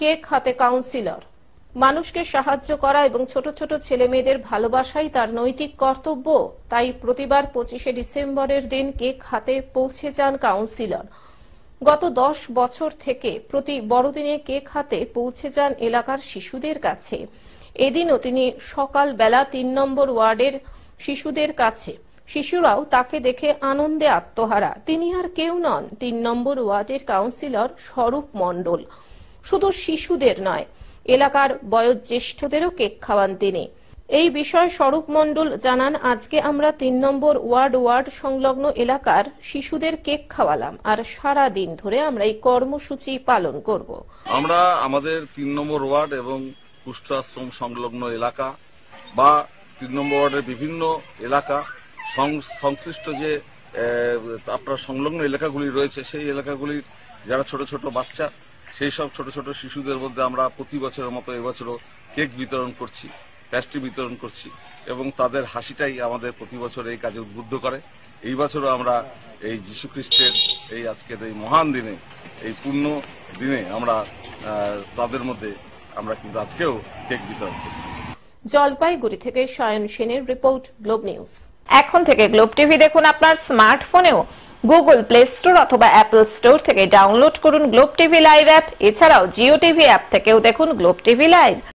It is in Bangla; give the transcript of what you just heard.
কেক হাতে কাউন্সিলর। মানুষকে সাহায্য করা এবং ছোট ছোট ছেলে মেয়েদের ভালোবাসাই তার নৈতিক কর্তব্য। তাই প্রতিবার 25শে ডিসেম্বরের দিন কেক হাতে পৌঁছে যান কাউন্সিলর। গত 10 বছর থেকে প্রতি বড়দিনে কেক হাতে পৌঁছে যান এলাকার শিশুদের কাছে। এদিনও তিনি সকাল বেলা 3 নম্বর ওয়ার্ডের শিশুদের কাছে। শিশুরাও তাকে দেখে আনন্দে আত্মহারা। তিনি আর কেউ নন, 3 নম্বর ওয়ার্ডের কাউন্সিলর স্বরূপ মণ্ডল। শুধু শিশুদের নয়, এলাকার বয়োজ্যেষ্ঠদেরও কেক খাওয়ান তিনি। এই বিষয়ে স্বরূপ মণ্ডল জানান, আজকে আমরা 3 নম্বর ওয়ার্ড সংলগ্ন এলাকার শিশুদের কেক খাওয়ালাম, আর সারা দিন ধরে আমরা এই কর্মসূচি পালন করব। আমরা আমাদের 3 নম্বর ওয়ার্ড এবং কুষ্ঠ আশ্রম সংলগ্ন এলাকা বা 3 নম্বর ওয়ার্ডের বিভিন্ন এলাকা সংশ্লিষ্ট যে আপনার সংলগ্ন এলাকাগুলি রয়েছে, সেই এলাকাগুলির যারা ছোট ছোট বাচ্চা, সেই সব ছোট ছোট শিশুদের মধ্যে আমরা প্রতি বছরের মতো এবছরও কেক বিতরণ করছি, প্যাস্ট্রি বিতরণ করছি এবং তাদের হাসিটাই আমাদের প্রতি বছর এই কাজে উদ্বুদ্ধ করে। এই বছরও আমরা এই যীশু খ্রিস্টের এই আজকের এই মহান দিনে, এই পূর্ণ দিনে আমরা তাদের মধ্যে আমরা কিন্তু আজকেও কেক বিতরণ করছি। জলপাইগুড়ি থেকে সায়ন সেনের রিপোর্ট, গ্লোব নিউজ। এখন থেকে গ্লোব টিভি দেখুন আপনার স্মার্টফোনেও। গুগল প্লে স্টোর অথবা অ্যাপল স্টোর থেকে ডাউনলোড করুন গ্লোব টিভি লাইভ অ্যাপ। এছাড়াও জিও টিভি অ্যাপ থেকেও দেখুন গ্লোব টিভি লাইভ।